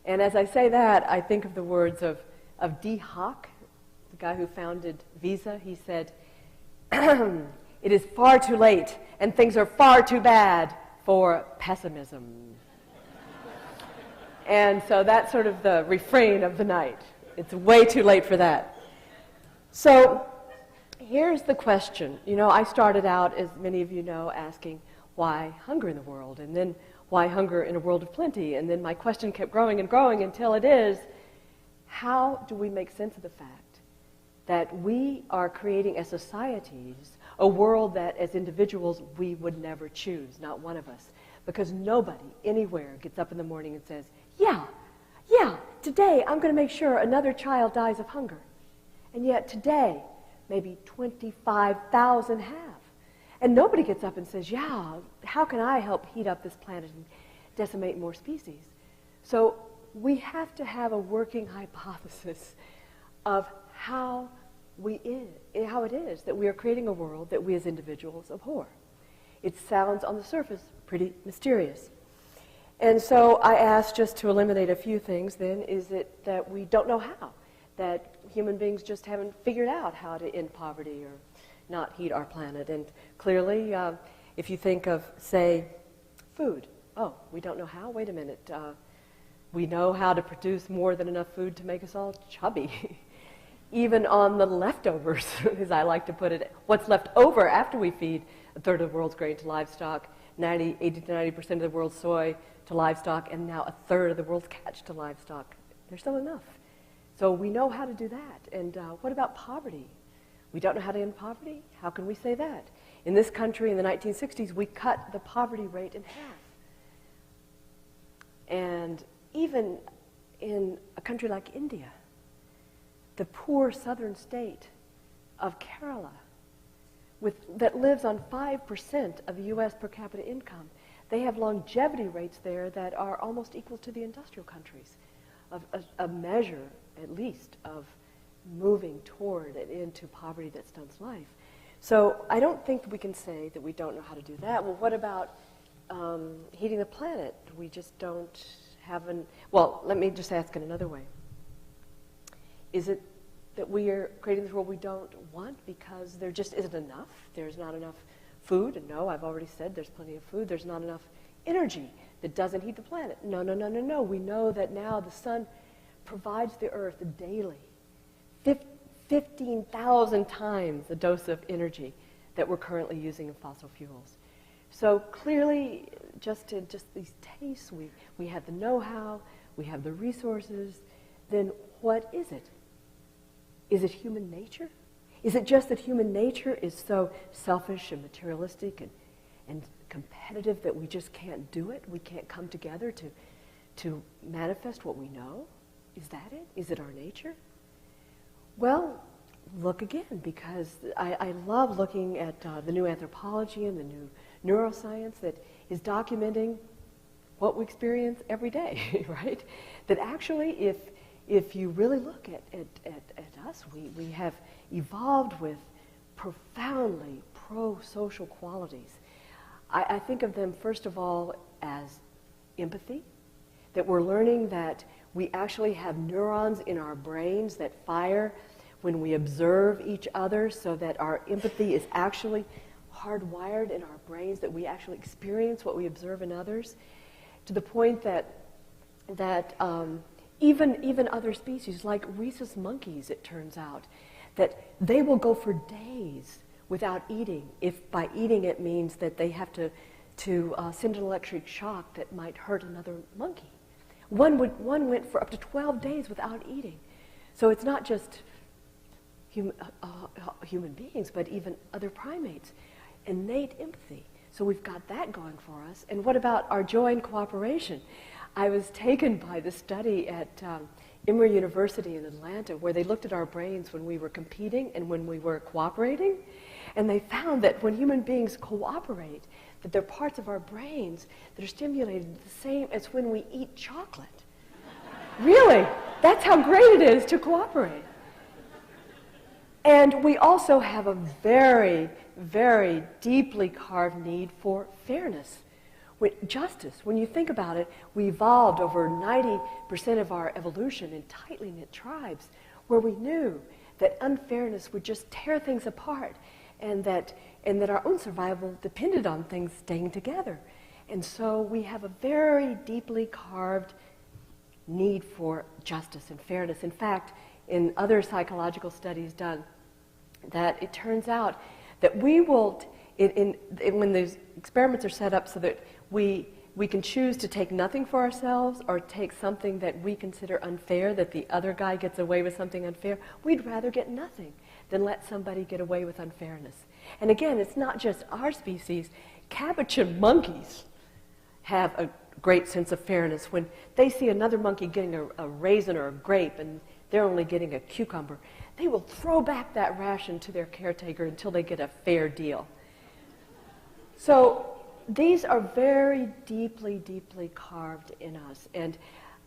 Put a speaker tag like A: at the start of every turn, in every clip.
A: And as I say that, I think of the words of D. Hock, the guy who founded Visa. He said, "It is far too late, and things are far too bad for pessimism." And so that's sort of the refrain of the night. It's way too late for that. So here's the question. You know, I started out, as many of you know, asking why hunger in the world, and then why hunger in a world of plenty, and then my question kept growing and growing until it is, how do we make sense of the fact that we are creating as societies a world that as individuals we would never choose, not one of us, because nobody anywhere gets up in the morning and says, yeah, today I'm going to make sure another child dies of hunger. And yet today, maybe 25,000 have. And nobody gets up and says, yeah, how can I help heat up this planet and decimate more species? So we have to have a working hypothesis of how it is that we are creating a world that we as individuals abhor. It sounds on the surface pretty mysterious. And so I asked, just to eliminate a few things then, is it that we don't know how? That human beings just haven't figured out how to end poverty or not heat our planet. And clearly, if you think of, say, food. Oh, we don't know how? Wait a minute. We know how to produce more than enough food to make us all chubby. Even on the leftovers, as I like to put it, what's left over after we feed a third of the world's grain to livestock, 80 to 90% of the world's soy to livestock, and now a third of the world's catch to livestock. There's still enough. So we know how to do that. And what about poverty? We don't know how to end poverty? How can we say that? In this country in the 1960s, we cut the poverty rate in half. And even in a country like India, the poor southern state of Kerala, that lives on 5% of the U.S. per capita income, they have longevity rates there that are almost equal to the industrial countries, of a measure, at least, of moving toward and into poverty that stunts life. So I don't think we can say that we don't know how to do that. Well, what about heating the planet? We just don't have well, let me just ask it another way. Is it that we are creating this world we don't want because there just isn't enough? There's not enough food? And no, I've already said there's plenty of food. There's not enough energy that doesn't heat the planet. No. We know that now the sun provides the earth daily 15,000 times the dose of energy that we're currently using in fossil fuels. So clearly, just these tastes, we have the know-how, we have the resources. Then what is it? Is it human nature? Is it just that human nature is so selfish and materialistic and competitive that we just can't do it? We can't come together to manifest what we know? Is that it? Is it our nature? Well, look again, because I love looking at the new anthropology and the new neuroscience that is documenting what we experience every day, right? That actually, if you really look at us, we have evolved with profoundly pro-social qualities. I think of them, first of all, as empathy, that we're learning that we actually have neurons in our brains that fire when we observe each other, so that our empathy is actually hardwired in our brains, that we actually experience what we observe in others, to the point that even other species, like rhesus monkeys, it turns out, that they will go for days without eating, if by eating it means that they have to send an electric shock that might hurt another monkey. One went for up to 12 days without eating. So it's not just human beings, but even other primates. Innate empathy. So we've got that going for us. And what about our joy and cooperation? I was taken by the study at Emory University in Atlanta, where they looked at our brains when we were competing and when we were cooperating. And they found that when human beings cooperate, that there are parts of our brains that are stimulated the same as when we eat chocolate. Really, that's how great it is to cooperate. And we also have a very, very deeply carved need for fairness. Justice, when you think about it, we evolved over 90% of our evolution in tightly knit tribes where we knew that unfairness would just tear things apart and that our own survival depended on things staying together. And so we have a very deeply carved need for justice and fairness. In fact, in other psychological studies done, that it turns out that we will, when those experiments are set up so that we can choose to take nothing for ourselves or take something that we consider unfair, that the other guy gets away with something unfair, we'd rather get nothing than let somebody get away with unfairness. And again, it's not just our species. Capuchin monkeys have a great sense of fairness. When they see another monkey getting a raisin or a grape and they're only getting a cucumber, they will throw back that ration to their caretaker until they get a fair deal. So these are very deeply, deeply carved in us. And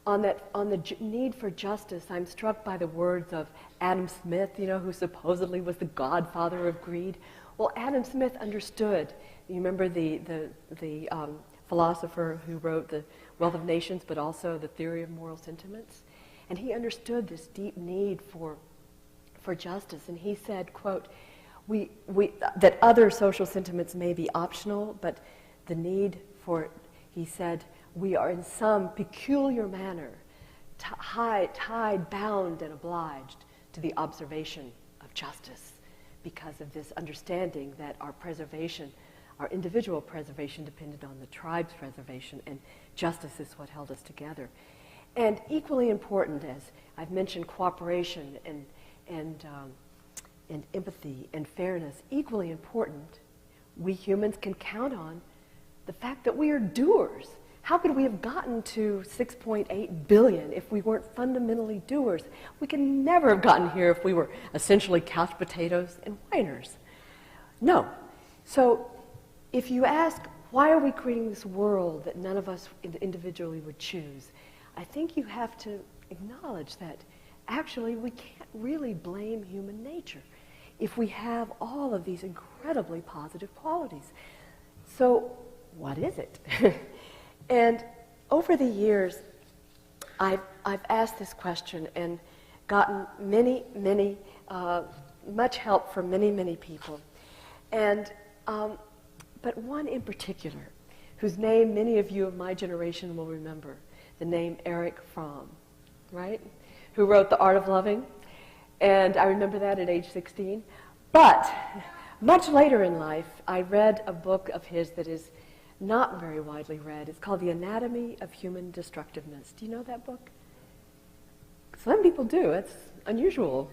A: on the need for justice, I'm struck by the words of Adam Smith, who supposedly was the godfather of greed. Well, Adam Smith understood. You remember the philosopher who wrote The Wealth of Nations, but also The Theory of Moral Sentiments? And he understood this deep need for justice. And he said, quote, that other social sentiments may be optional, but the need for, he said, we are in some peculiar manner tied, bound, and obliged to the observation of justice because of this understanding that our preservation, our individual preservation depended on the tribe's preservation, and justice is what held us together. And equally important, as I've mentioned, cooperation and empathy and fairness, equally important, we humans can count on the fact that we are doers. How could we have gotten to 6.8 billion if we weren't fundamentally doers? We could never have gotten here if we were essentially couch potatoes and whiners. No. So if you ask, why are we creating this world that none of us individually would choose? I think you have to acknowledge that actually we can't really blame human nature if we have all of these incredibly positive qualities. So what is it? And over the years, I've asked this question and gotten much help from many people. And but one in particular, whose name many of you of my generation will remember, the name Erich Fromm, right? Who wrote The Art of Loving. And I remember that at age 16. But much later in life, I read a book of his that is not very widely read. It's called The Anatomy of Human Destructiveness. Do you know that book? Some people do. It's unusual.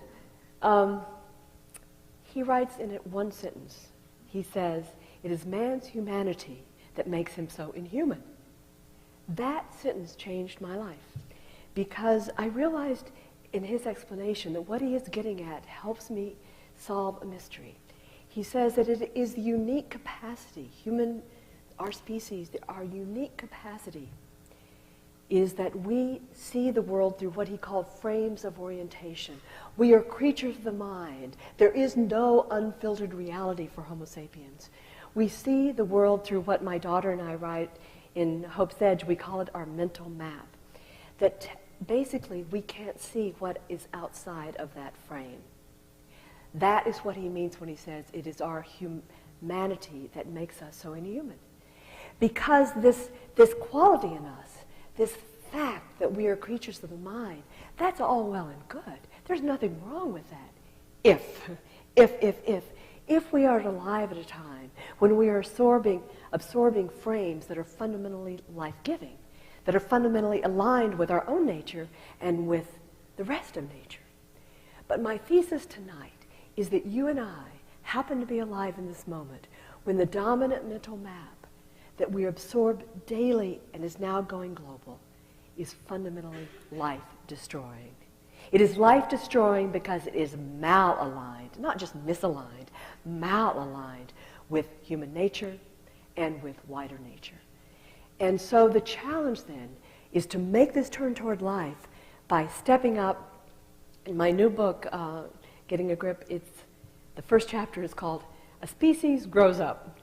A: He writes in it one sentence. He says, "It is man's humanity that makes him so inhuman." That sentence changed my life because I realized in his explanation that what he is getting at helps me solve a mystery. He says that it is the unique capacity, our species, our unique capacity is that we see the world through what he called frames of orientation. We are creatures of the mind. There is no unfiltered reality for Homo sapiens. We see the world through what my daughter and I write in Hope's Edge. We call it our mental map. That basically we can't see what is outside of that frame. That is what he means when he says it is our humanity that makes us so inhuman. Because this quality in us, this fact that we are creatures of the mind, that's all well and good. There's nothing wrong with that. If we are alive at a time when we are absorbing frames that are fundamentally life-giving, that are fundamentally aligned with our own nature and with the rest of nature. But my thesis tonight is that you and I happen to be alive in this moment when the dominant mental map that we absorb daily and is now going global is fundamentally life-destroying. It is life-destroying because it is malaligned, not just misaligned, malaligned with human nature and with wider nature. And so the challenge then is to make this turn toward life by stepping up. In my new book, Getting a Grip, the first chapter is called A Species Grows Up.